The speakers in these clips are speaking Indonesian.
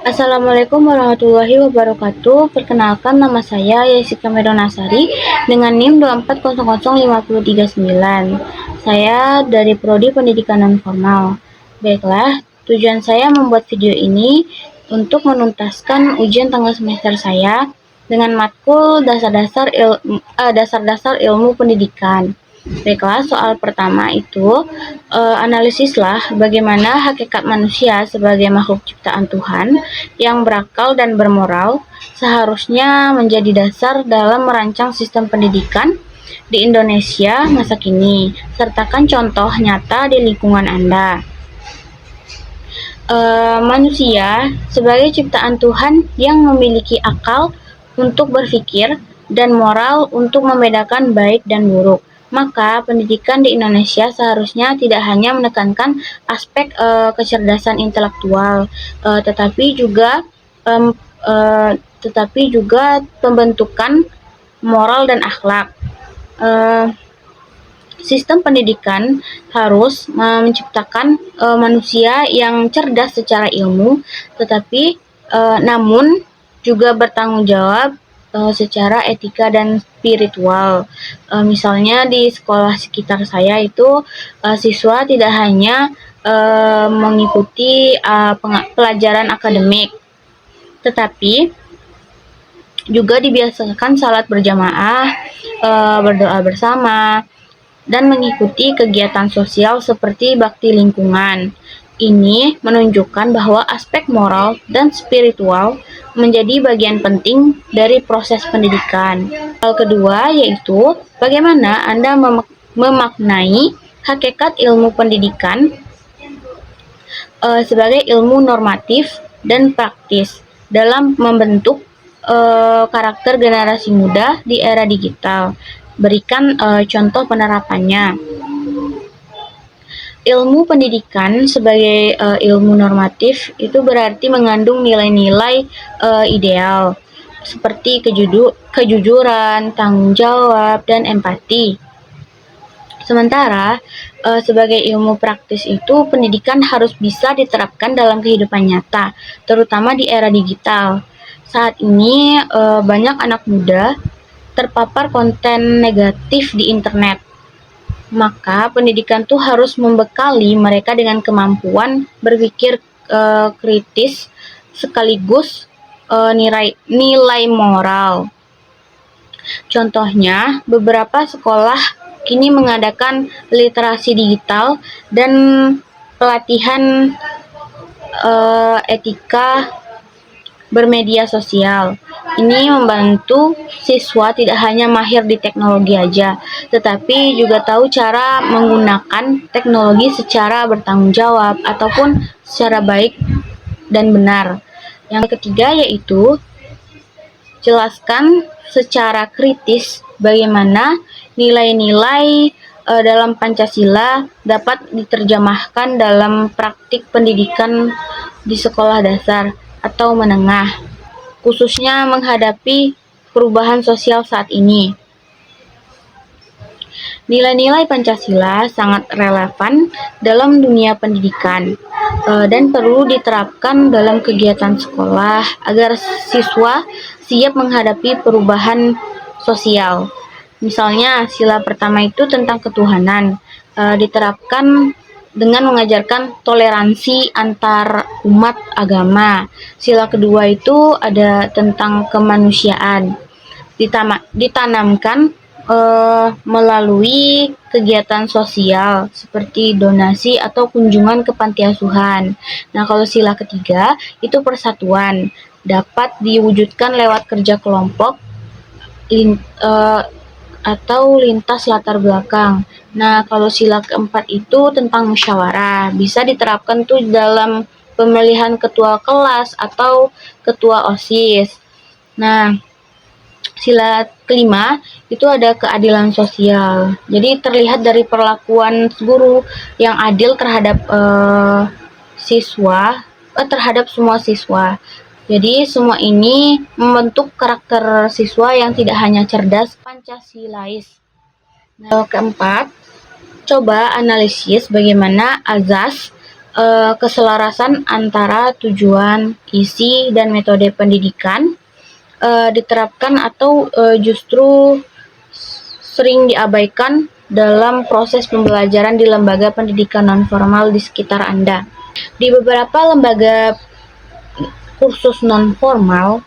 Assalamualaikum warahmatullahi wabarakatuh. Perkenalkan, nama saya Yesika Medonasari dengan NIM 2400539. Saya dari Prodi Pendidikan Non-Formal. Baiklah, tujuan saya membuat video ini untuk menuntaskan ujian tengah semester saya dengan matkul dasar-dasar ilmu pendidikan. Baiklah, soal pertama itu analisislah bagaimana hakikat manusia sebagai makhluk ciptaan Tuhan yang berakal dan bermoral seharusnya menjadi dasar dalam merancang sistem pendidikan di Indonesia masa kini. Sertakan contoh nyata di lingkungan Anda. Manusia sebagai ciptaan Tuhan yang memiliki akal untuk berpikir dan moral untuk membedakan baik dan buruk. Maka pendidikan di Indonesia seharusnya tidak hanya menekankan aspek kecerdasan intelektual, tetapi juga pembentukan moral dan akhlak. Sistem pendidikan harus menciptakan manusia yang cerdas secara ilmu, tetapi namun juga bertanggung jawab secara etika dan spiritual. Misalnya di sekolah sekitar saya itu siswa tidak hanya mengikuti pelajaran akademik, tetapi juga dibiasakan salat berjamaah, berdoa bersama, dan mengikuti kegiatan sosial seperti bakti lingkungan. Ini menunjukkan bahwa aspek moral dan spiritual menjadi bagian penting dari proses pendidikan. Hal kedua yaitu bagaimana Anda memaknai hakikat ilmu pendidikan sebagai ilmu normatif dan praktis dalam membentuk karakter generasi muda di era digital. Berikan contoh penerapannya. Ilmu pendidikan sebagai ilmu normatif itu berarti mengandung nilai-nilai ideal seperti kejujuran, tanggung jawab, dan empati. Sementara sebagai ilmu praktis itu pendidikan harus bisa diterapkan dalam kehidupan nyata, terutama di era digital. Saat ini banyak anak muda terpapar konten negatif di internet. Maka pendidikan tuh harus membekali mereka dengan kemampuan berpikir kritis sekaligus nilai moral. Contohnya, beberapa sekolah kini mengadakan literasi digital dan pelatihan etika bermedia sosial. Ini membantu siswa tidak hanya mahir di teknologi aja, tetapi juga tahu cara menggunakan teknologi secara bertanggung jawab ataupun secara baik dan benar. Yang ketiga yaitu jelaskan secara kritis bagaimana nilai-nilai dalam Pancasila dapat diterjemahkan dalam praktik pendidikan di sekolah dasar atau menengah, khususnya menghadapi perubahan sosial saat ini. Nilai-nilai Pancasila sangat relevan dalam dunia pendidikan dan perlu diterapkan dalam kegiatan sekolah agar siswa siap menghadapi perubahan sosial. Misalnya, sila pertama itu tentang ketuhanan, diterapkan dengan mengajarkan toleransi antar umat agama. Sila kedua itu ada tentang kemanusiaan, ditanamkan melalui kegiatan sosial seperti donasi atau kunjungan ke panti asuhan. Nah, kalau sila ketiga itu persatuan, dapat diwujudkan lewat kerja kelompok atau lintas latar belakang. Nah, kalau sila keempat itu tentang musyawarah, bisa diterapkan tuh dalam pemilihan ketua kelas atau ketua OSIS. Nah, sila kelima itu ada keadilan sosial. Jadi terlihat dari perlakuan guru yang adil terhadap terhadap semua siswa. Jadi semua ini membentuk karakter siswa yang tidak hanya cerdas, Pancasilais. Nah, keempat, coba analisis bagaimana azas keselarasan antara tujuan, isi, dan metode pendidikan diterapkan atau justru sering diabaikan dalam proses pembelajaran di lembaga pendidikan nonformal di sekitar Anda. Di beberapa lembaga kursus nonformal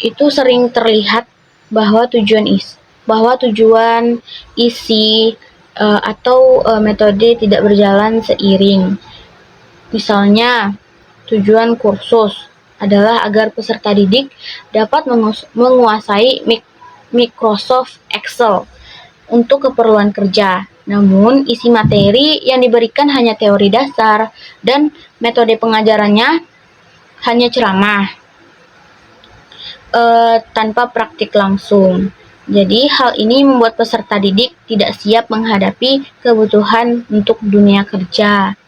itu sering terlihat bahwa tujuan isi atau metode tidak berjalan seiring. Misalnya, tujuan kursus adalah agar peserta didik dapat menguasai Microsoft Excel untuk keperluan kerja. Namun, isi materi yang diberikan hanya teori dasar dan metode pengajarannya hanya ceramah tanpa praktik langsung. Jadi, hal ini membuat peserta didik tidak siap menghadapi kebutuhan untuk dunia kerja.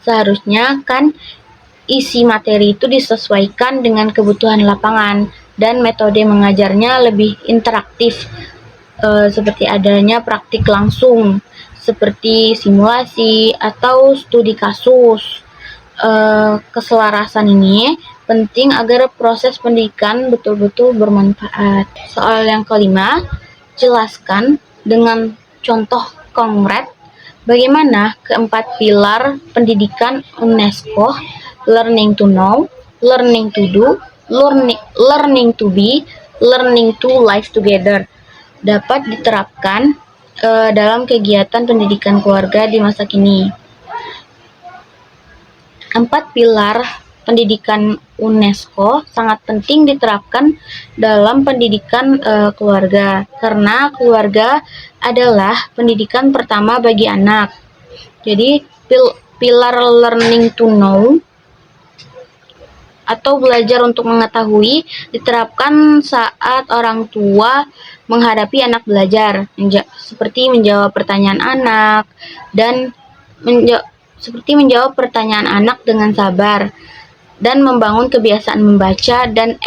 Seharusnya kan isi materi itu disesuaikan dengan kebutuhan lapangan dan metode mengajarnya lebih interaktif, seperti adanya praktik langsung, seperti simulasi atau studi kasus. Keselarasan ini penting agar proses pendidikan betul-betul bermanfaat. Soal yang kelima, jelaskan dengan contoh konkret bagaimana keempat pilar pendidikan UNESCO, learning to know, learning to do, learning to be, learning to live together, dapat diterapkan dalam kegiatan pendidikan keluarga di masa kini. 4 pilar pendidikan UNESCO sangat penting diterapkan dalam pendidikan keluarga, karena keluarga adalah pendidikan pertama bagi anak. Jadi, pilar learning to know atau belajar untuk mengetahui diterapkan saat orang tua menghadapi anak belajar, seperti menjawab pertanyaan anak dan menjawab pertanyaan anak dengan sabar, dan membangun kebiasaan membaca dan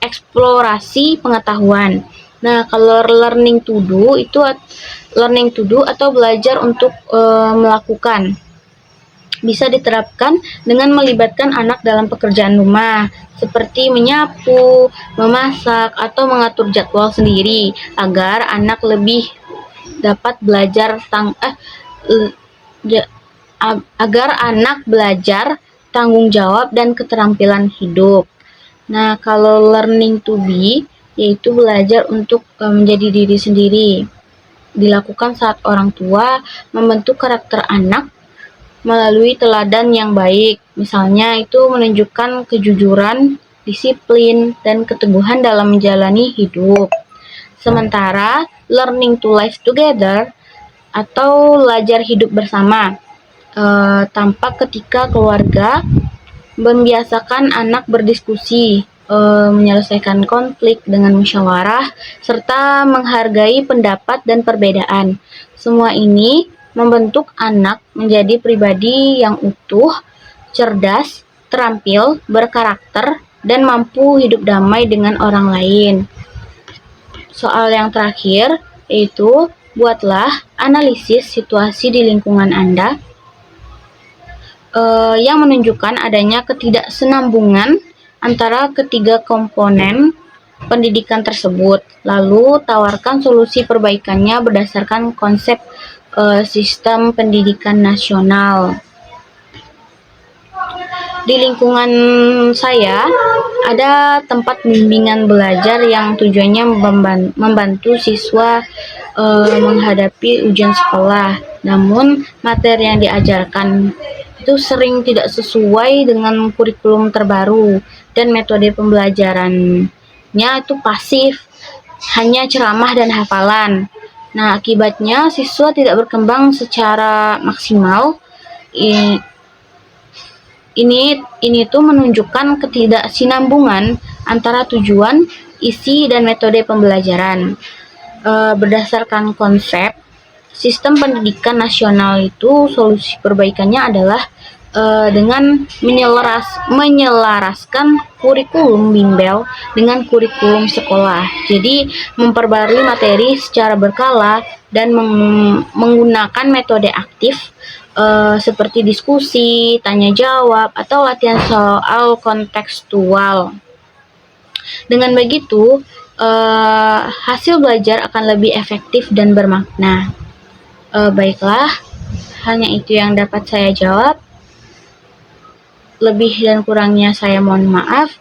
eksplorasi pengetahuan. Nah, kalau learning to do atau belajar untuk melakukan, bisa diterapkan dengan melibatkan anak dalam pekerjaan rumah, seperti menyapu, memasak, atau mengatur jadwal sendiri, agar anak lebih dapat belajar tanggung jawab dan keterampilan hidup. Nah, kalau learning to be, yaitu belajar untuk menjadi diri sendiri, dilakukan saat orang tua membentuk karakter anak melalui teladan yang baik. Misalnya itu menunjukkan kejujuran, disiplin, dan keteguhan dalam menjalani hidup. Sementara learning to live together atau belajar hidup bersama tampak ketika keluarga membiasakan anak berdiskusi, menyelesaikan konflik dengan musyawarah, serta menghargai pendapat dan perbedaan. Semua ini membentuk anak menjadi pribadi yang utuh, cerdas, terampil, berkarakter, dan mampu hidup damai dengan orang lain. Soal yang terakhir yaitu buatlah analisis situasi di lingkungan Anda yang menunjukkan adanya ketidaksenambungan antara ketiga komponen pendidikan tersebut. Lalu tawarkan solusi perbaikannya berdasarkan konsep sistem pendidikan nasional. Di lingkungan saya ada tempat bimbingan belajar yang tujuannya membantu siswa menghadapi ujian sekolah. Namun materi yang diajarkan itu sering tidak sesuai dengan kurikulum terbaru, dan metode pembelajarannya itu pasif, hanya ceramah dan hafalan. Nah, akibatnya siswa tidak berkembang secara maksimal. Ini tuh menunjukkan ketidaksinambungan antara tujuan, isi, dan metode pembelajaran. Berdasarkan konsep sistem pendidikan nasional itu, solusi perbaikannya adalah dengan menyelaraskan kurikulum bimbel dengan kurikulum sekolah. Jadi memperbarui materi secara berkala dan menggunakan metode aktif seperti diskusi, tanya jawab, atau latihan soal kontekstual. Dengan begitu, hasil belajar akan lebih efektif dan bermakna. Baiklah, hanya itu yang dapat saya jawab. Lebih dan kurangnya saya mohon maaf.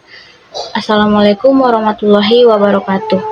Assalamualaikum warahmatullahi wabarakatuh.